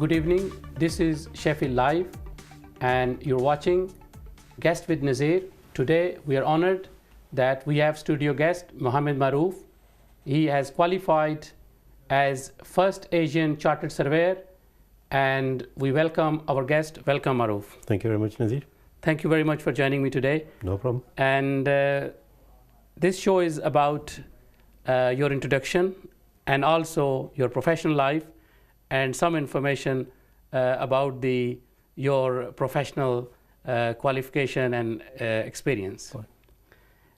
Good evening. This is Sheffield Live, and you're watching Guest with Nazir. Today, we are honored that we have studio guest Mohammed Mahroof. He has qualified as first Asian chartered surveyor, and we welcome our guest. Welcome, Mahroof. Thank you very much, Nazir. Thank you very much for joining me today. No problem. And this show is about your introduction and also your professional life and some information about your professional qualification and experience. Fine.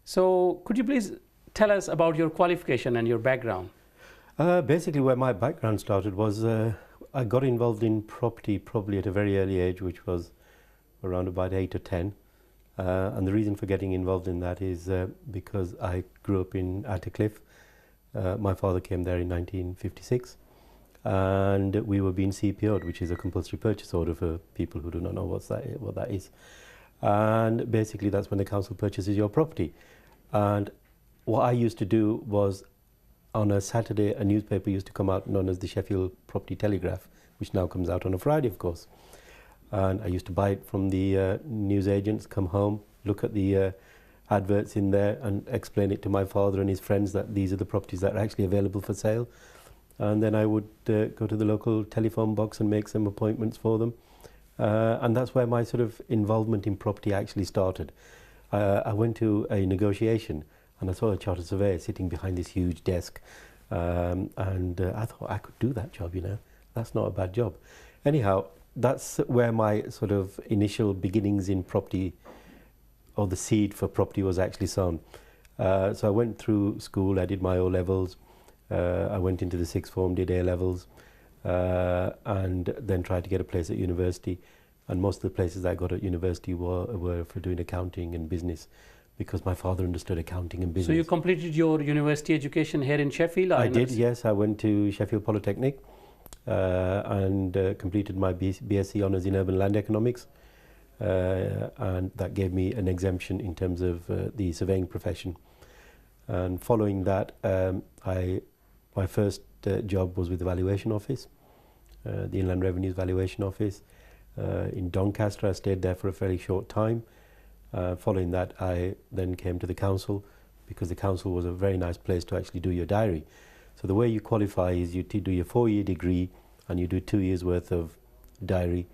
So could you please tell us about your qualification and your background? Basically, where my background started was I got involved in property probably at a very early age, which was around about 8 or 10. And the reason for getting involved in that is because I grew up in Attercliffe. My father came there in 1956. And we were being CPO'd, which is a compulsory purchase order for people who do not know what that is. And basically that's when the council purchases your property. And what I used to do was, on a Saturday, a newspaper used to come out known as the Sheffield Property Telegraph, which now comes out on a Friday, of course. And I used to buy it from the news agents, come home, look at the adverts in there and explain it to my father and his friends that these are the properties that are actually available for sale. And then I would go to the local telephone box and make some appointments for them. And that's where my sort of involvement in property actually started. I went to a negotiation and I saw a chartered surveyor sitting behind this huge desk. And I thought I could do that job, you know. That's not a bad job. Anyhow, that's where my sort of initial beginnings in property, or the seed for property, was actually sown. So I went through school, I did my O-levels. I went into the sixth form, did A-levels, and then tried to get a place at university. And most of the places I got at university were for doing accounting and business, because my father understood accounting and business. So you completed your university education here in Sheffield? I did, yes. I went to Sheffield Polytechnic and completed my BSc honours in urban land economics. And that gave me an exemption in terms of the surveying profession. And following that, my first job was with the Valuation Office, the Inland Revenue's Valuation Office. In Doncaster, I stayed there for a fairly short time. Following that, I then came to the council, because the council was a very nice place to actually do your diary. So the way you qualify is you do your 4-year degree and you do 2 years worth of diary,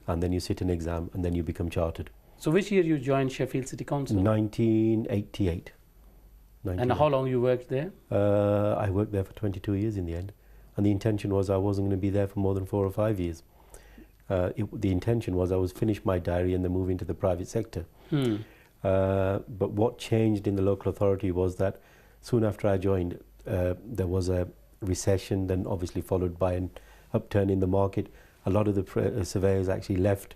and then you sit an exam and then you become chartered. So which year you joined Sheffield City Council? 1988. And how long you worked there? I worked there for 22 years in the end. And the intention was I wasn't going to be there for more than 4 or 5 years. The intention was I was finish my diary and then move into the private sector. But what changed in the local authority was that soon after I joined, there was a recession, then obviously followed by an upturn in the market. A lot of the surveyors actually left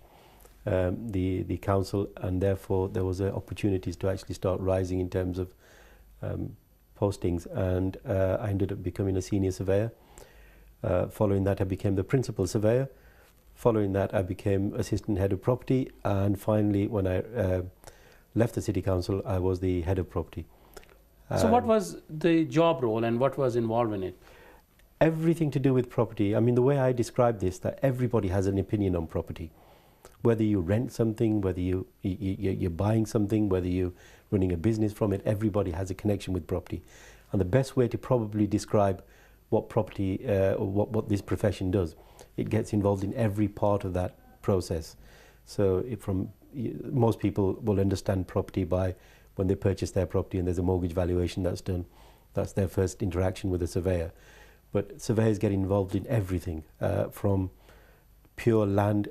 the council, and therefore there was opportunities to actually start rising in terms of postings, and I ended up becoming a senior surveyor. Following that, I became the principal surveyor. Following that, I became assistant head of property, and finally, when I left the city council, I was the head of property. So what was the job role and what was involved in it? Everything to do with property. I mean, the way I describe this, that everybody has an opinion on property. Whether you rent something, whether you're buying something, whether you're running a business from it, everybody has a connection with property. And the best way to probably describe what property, or what this profession does, it gets involved in every part of that process. So most people will understand property by when they purchase their property and there's a mortgage valuation that's done. That's their first interaction with a surveyor. But surveyors get involved in everything, from pure land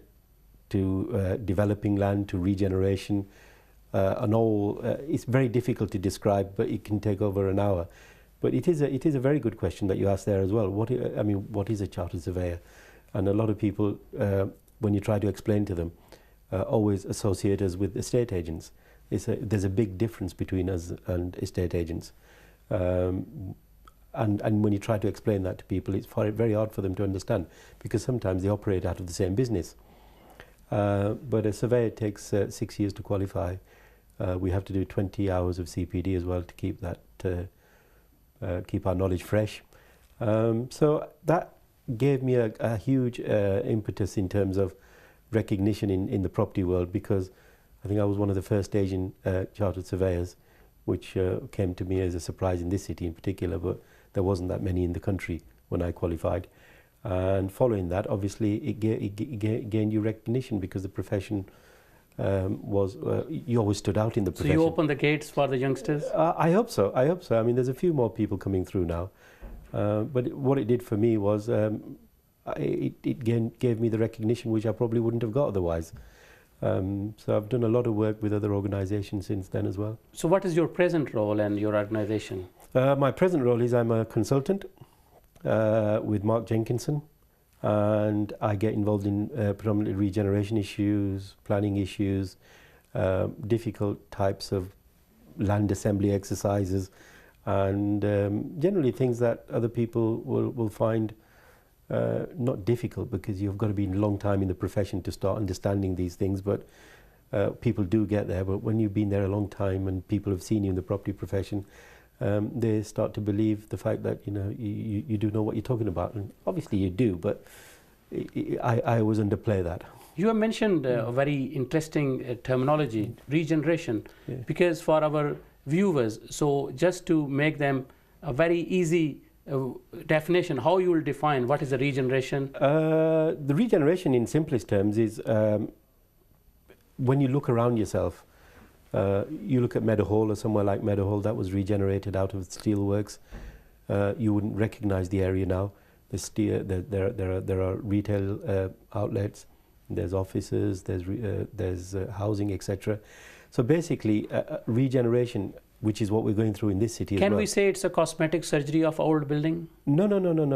to developing land to regeneration, and all. It's very difficult to describe, but it can take over an hour. But it is a very good question that you asked there as well. What is a chartered surveyor? And a lot of people, when you try to explain to them, always associate us with estate agents. There's a big difference between us and estate agents. And when you try to explain that to people, it's very hard for them to understand, because sometimes they operate out of the same business. But a surveyor takes 6 years to qualify. We have to do 20 hours of CPD as well to keep that, keep our knowledge fresh. So gave me a huge impetus in terms of recognition in the property world, because I think I was one of the first Asian chartered surveyors, which came to me as a surprise in this city in particular, but there wasn't that many in the country when I qualified. And following that, obviously, it gained you recognition, because the profession was, you always stood out in the profession. So you opened the gates for the youngsters? I hope so. I hope so. I mean, there's a few more people coming through now. But what it did for me was it gave me the recognition which I probably wouldn't have got otherwise. So I've done a lot of work with other organisations since then as well. So what is your present role and your organisation? My present role is I'm a consultant with Mark Jenkinson, and I get involved in predominantly regeneration issues, planning issues, difficult types of land assembly exercises, and generally things that other people will find not difficult, because you've got to be a long time in the profession to start understanding these things, but people do get there. But when you've been there a long time and people have seen you in the property profession, they start to believe the fact that you do know what you're talking about, and obviously you do, but I always underplay that. You have mentioned a very interesting terminology, regeneration, because for our viewers, so just to make them a very easy definition, how you will define what is the regeneration? The regeneration in simplest terms is when you look around yourself. You look at Meadowhall, or somewhere like Meadowhall that was regenerated out of steelworks. You wouldn't recognise the area now. There are retail outlets, there's offices, there's housing, etc. So basically, regeneration, which is what we're going through in this city. Can we say it's a cosmetic surgery of old building? No.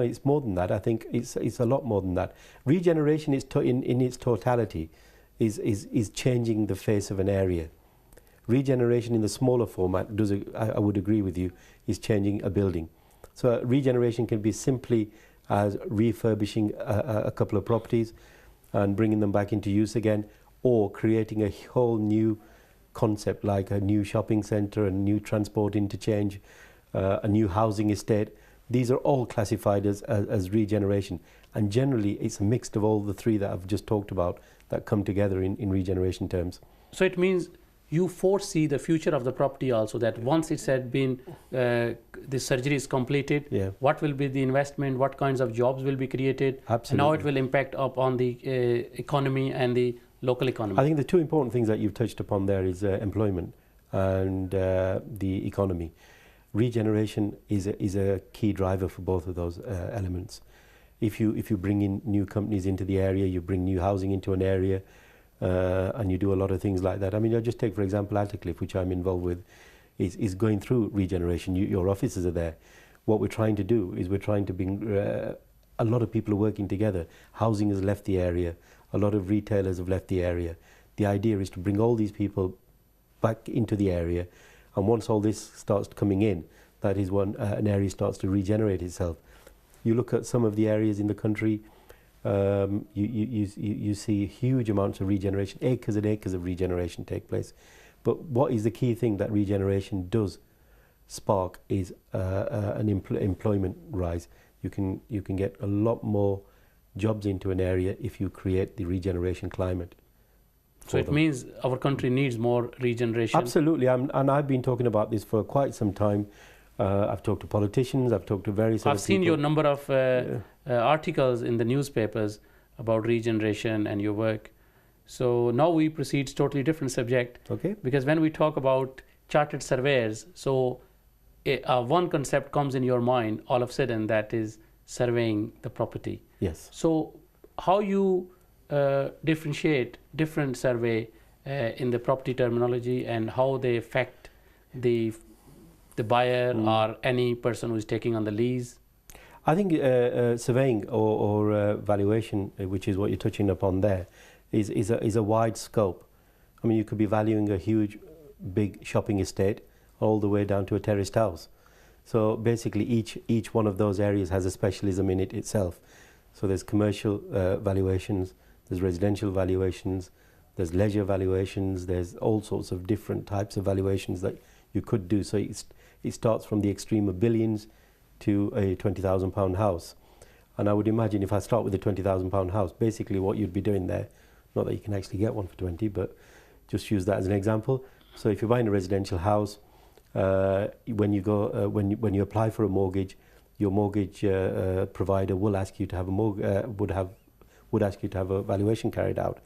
It's more than that. I think it's a lot more than that. Regeneration is in its totality is changing the face of an area. Regeneration in the smaller format, I would agree with you, is changing a building. So regeneration can be simply as refurbishing a couple of properties and bringing them back into use again, or creating a whole new concept like a new shopping centre, a new transport interchange, a new housing estate. These are all classified as regeneration, and generally it's a mix of all the three that I've just talked about that come together in regeneration terms. So it means you foresee the future of the property also, that once it's had been, the surgery is completed, what will be the investment, what kinds of jobs will be created, Absolutely. and how it will impact upon the economy and the local economy. I think the two important things that you've touched upon there is employment and the economy. Regeneration is a key driver for both of those elements. If you bring in new companies into the area, you bring new housing into an area, and you do a lot of things like that. I mean, I'll just take, for example, Attercliffe, which I'm involved with, is going through regeneration. Your offices are there. What we're trying to do is we're trying to bring, a lot of people are working together. Housing has left the area. A lot of retailers have left the area. The idea is to bring all these people back into the area, and once all this starts coming in, that is when an area starts to regenerate itself. You look at some of the areas in the country, you see huge amounts of regeneration, acres and acres of regeneration take place. But what is the key thing that regeneration does spark is an employment rise. You can get a lot more jobs into an area if you create the regeneration climate. So it means our country needs more regeneration? Absolutely, and I've been talking about this for quite some time. I've talked to politicians, I've talked to various other people. I've seen your number of articles in the newspapers about regeneration and your work. So now we proceed to totally different subject. Okay. Because when we talk about chartered surveyors, so one concept comes in your mind all of a sudden, that is surveying the property. Yes. So how you differentiate different survey in the property terminology, and how they affect the buyer or any person who is taking on the lease? I think surveying or valuation, which is what you're touching upon there, is a wide scope. I mean, you could be valuing a huge, big shopping estate all the way down to a terraced house. So basically, each one of those areas has a specialism in it itself. So there's commercial valuations, there's residential valuations, there's leisure valuations, there's all sorts of different types of valuations that you could do. So it starts from the extreme of billions to a £20,000 house. And I would imagine if I start with a £20,000 house, basically what you'd be doing there, not that you can actually get one for 20, but just use that as an example. So if you're buying a residential house, when you apply for a mortgage, your mortgage provider will ask you to have would ask you to have a valuation carried out.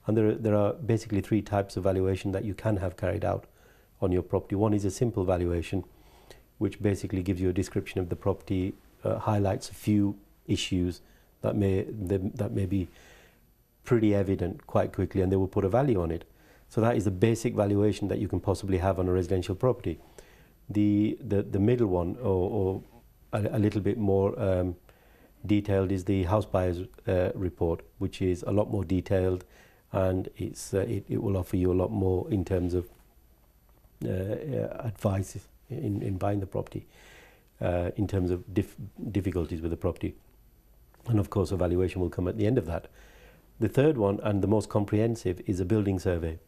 And there are basically three types of valuation that you can have carried out on your property. One is a simple valuation, which basically gives you a description of the property, highlights a few issues that may be pretty evident quite quickly, and they will put a value on it. So that is the basic valuation that you can possibly have on a residential property. The middle one, or a little bit more detailed, is the house buyer's report, which is a lot more detailed, and it will offer you a lot more in terms of advice in buying the property, in terms of difficulties with the property. And of course, a valuation will come at the end of that. The third one, and the most comprehensive, is a building survey.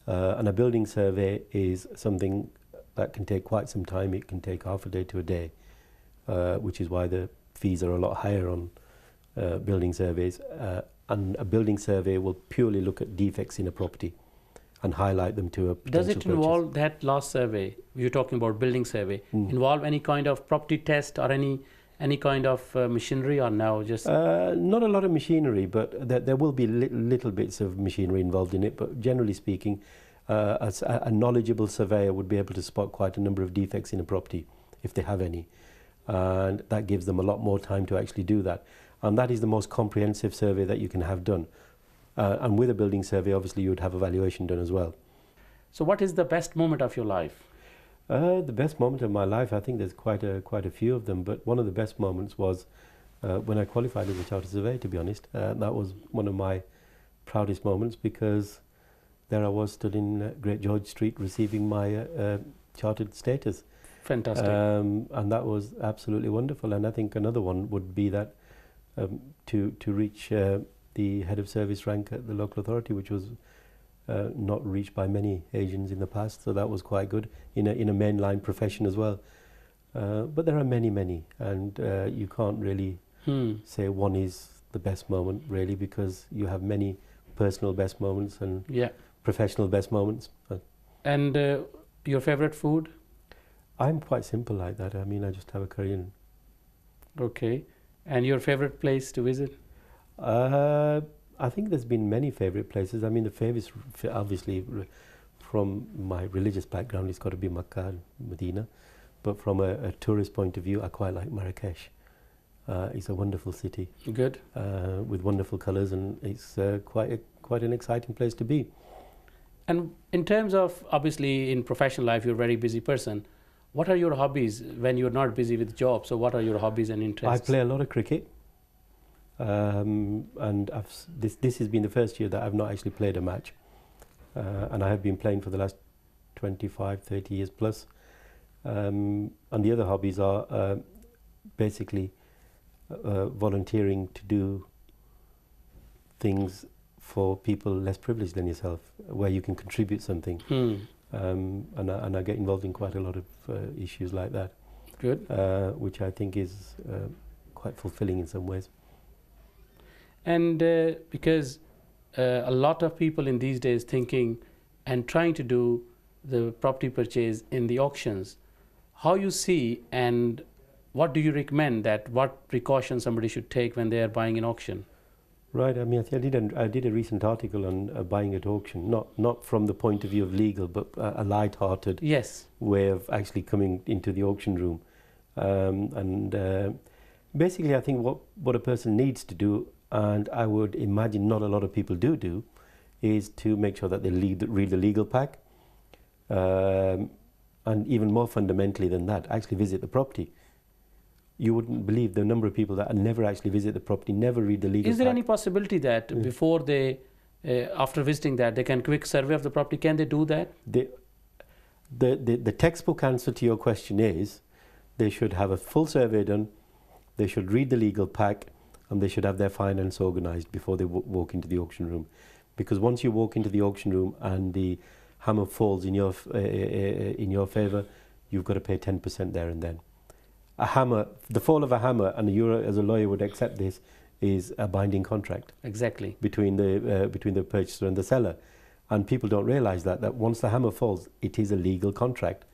And a building survey is something that can take quite some time. It can take half a day to a day, which is why the fees are a lot higher on building surveys. And a building survey will purely look at defects in a property and highlight them to a potential Does it involve that last survey, you're talking about building survey, involve any kind of property test or any kind of machinery, or no? Just not a lot of machinery, but there will be little bits of machinery involved in it. But generally speaking, a knowledgeable surveyor would be able to spot quite a number of defects in a property, if they have any. And that gives them a lot more time to actually do that. And that is the most comprehensive survey that you can have done. And with a building survey, obviously, you would have a valuation done as well. So what is the best moment of your life? The best moment of my life, I think there's quite a few of them, but one of the best moments was when I qualified as a chartered surveyor, to be honest. That was one of my proudest moments, because there I was, stood in Great George Street receiving my chartered status. Fantastic. And that was absolutely wonderful. And I think another one would be that to reach the head of service rank at the local authority, which was not reached by many Asians in the past, so that was quite good in a mainline profession as well. But there are many, and you can't really say one is the best moment, really, because you have many personal best moments and professional best moments. And your favorite food? I'm quite simple like that. I mean, I just have a Korean. Okay. And your favorite place to visit? I think there's been many favourite places. I mean, the favourite, obviously, from my religious background, it's got to be Makkah and Medina. But from a tourist point of view, I quite like Marrakesh. It's a wonderful city. Good. With wonderful colours, and it's quite an exciting place to be. And in terms of, obviously, in professional life, you're a very busy person. What are your hobbies when you're not busy with job? So what are your hobbies and interests? I play a lot of cricket. And this has been the first year that I've not actually played a match. And I have been playing for the last 25, 30 years plus. And the other hobbies are basically volunteering to do things for people less privileged than yourself, where you can contribute something. And I get involved in quite a lot of issues like that. Good. Which I think is quite fulfilling in some ways. And because a lot of people in these days thinking and trying to do the property purchase in the auctions, how you see and what do you recommend, that what precautions somebody should take when they are buying in auction? Right. I mean, I did a recent article on buying at auction, not from the point of view of legal, but a light-hearted way of actually coming into the auction room. Basically, I think what a person needs to do, and I would imagine not a lot of people do, is to make sure that they read the legal pack, and even more fundamentally than that, actually visit the property. You wouldn't believe the number of people that never actually visit the property, never read the legal pack. Is there any possibility that before they, after visiting that, they can quick survey of the property? Can they do that? The textbook answer to your question is they should have a full survey done, they should read the legal pack, and they should have their finance organised before they walk into the auction room. Because once you walk into the auction room and the hammer falls in your favour, you've got to pay 10% there and then. a hammer, the fall of a hammer, and you as a lawyer would accept this, is a binding contract. Exactly. Between the purchaser and the seller. And people don't realize that once the hammer falls, it is a legal contract.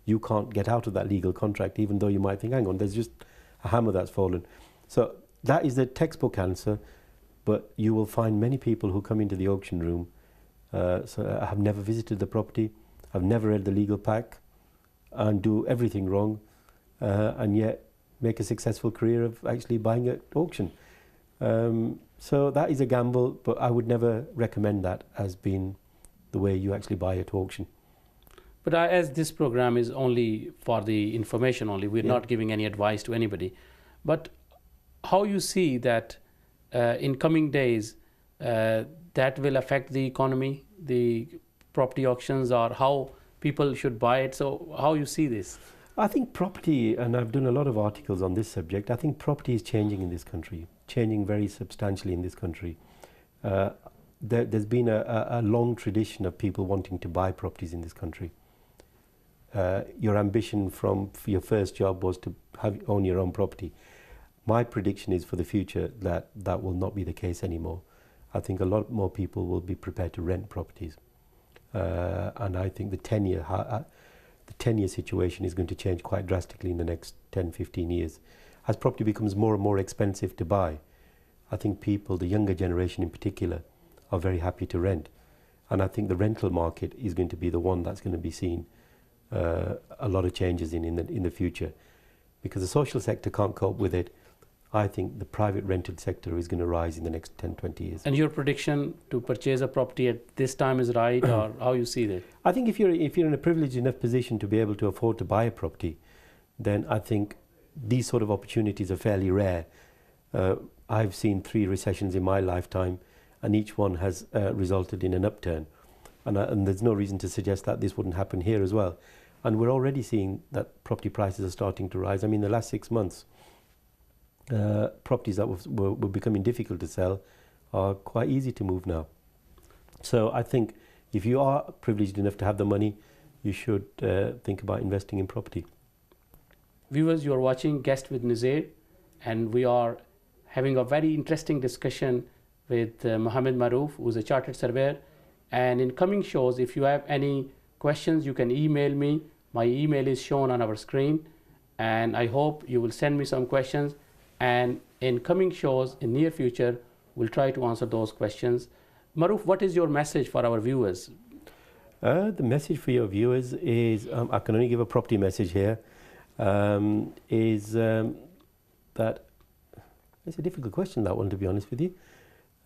You can't get out of that legal contract, even though you might think, hang on, there's just a hammer that's fallen. So that is the textbook answer, but you will find many people who come into the auction room, so have never visited the property, have never read the legal pack, and do everything wrong, and yet make a successful career of actually buying at auction. So that is a gamble, but I would never recommend that as being the way you actually buy at auction. But as this program is only for the information only, we're not giving any advice to anybody. But how you see that in coming days that will affect the economy, the property auctions, or how people should buy it? So how you see this? I think property, and I've done a lot of articles on this subject, I think property is changing in this country, changing very substantially in this country. There's been a long tradition of people wanting to buy properties in this country. Your ambition for your first job was to own your own property. My prediction is for the future that that will not be the case anymore. I think a lot more people will be prepared to rent properties. And I think the 10-year situation is going to change quite drastically in the next 10, 15 years. As property becomes more and more expensive to buy, I think people, the younger generation in particular, are very happy to rent. And I think the rental market is going to be the one that's going to be seen a lot of changes in the future. Because the social sector can't cope with it, I think the private rented sector is going to rise in the next 10, 20 years. And your prediction to purchase a property at this time is right, or how you see that? I think if you're in a privileged enough position to be able to afford to buy a property, then I think these sort of opportunities are fairly rare. I've seen 3 recessions in my lifetime, and each one has resulted in an upturn. And there's no reason to suggest that this wouldn't happen here as well. And we're already seeing that property prices are starting to rise. I mean, the last 6 months, properties that were becoming difficult to sell are quite easy to move now. So I think if you are privileged enough to have the money, you should think about investing in property. Viewers, you are watching Guest with Nazir, and we are having a very interesting discussion with Mohammed Mahroof, who is a chartered surveyor. And in coming shows, if you have any questions, you can email me. My email is shown on our screen, and I hope you will send me some questions. And in coming shows in near future, we'll try to answer those questions. Mahroof, what is your message for our viewers? The message for your viewers is, I can only give a property message here, is that it's a difficult question, that one, to be honest with you.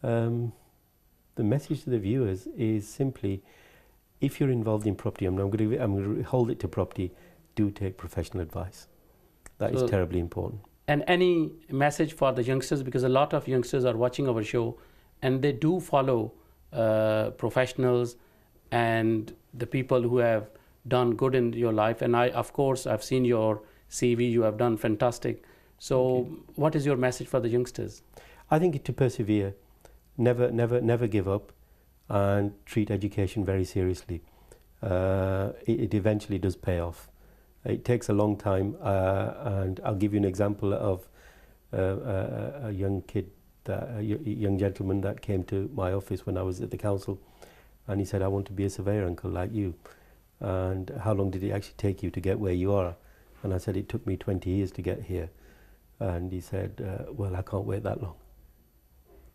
The message to the viewers is simply, if you're involved in property, I'm going to hold it to property, do take professional advice. That is terribly important. And any message for the youngsters, because a lot of youngsters are watching our show and they do follow professionals and the people who have done good in your life. And of course, I've seen your CV, you have done fantastic. So what is your message for the youngsters? I think to persevere, never give up, and treat education very seriously. It eventually does pay off. It takes a long time, and I'll give you an example of a young gentleman that came to my office when I was at the council, and he said, I want to be a surveyor, uncle, like you. And how long did it actually take you to get where you are? And I said, it took me 20 years to get here. And he said, well, I can't wait that long.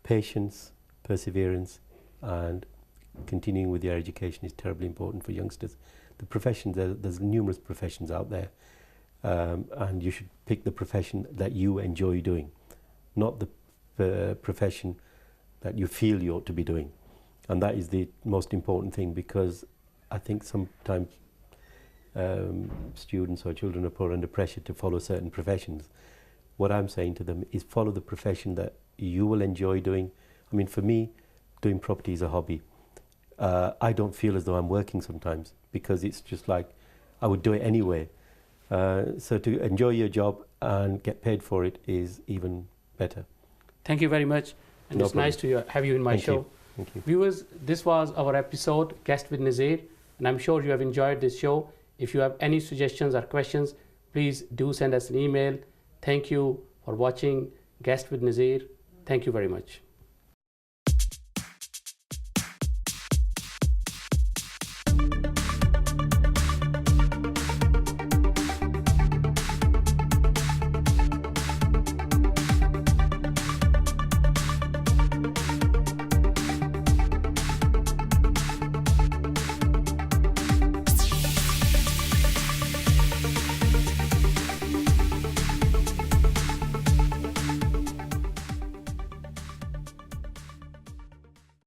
Patience, perseverance, and continuing with your education is terribly important for youngsters. The professions, there's numerous professions out there, and you should pick the profession that you enjoy doing, not the profession that you feel you ought to be doing. And that is the most important thing, because I think sometimes students or children are put under pressure to follow certain professions. What I'm saying to them is follow the profession that you will enjoy doing. I mean, for me, doing property is a hobby. I don't feel as though I'm working sometimes, because it's just like I would do it anyway. So to enjoy your job and get paid for it is even better. Thank you very much. And No it's problem. nice to have you in my show. Thank you. Viewers, this was our episode, Guest with Nazir, and I'm sure you have enjoyed this show. If you have any suggestions or questions, please do send us an email. Thank you for watching Guest with Nazir. Thank you very much.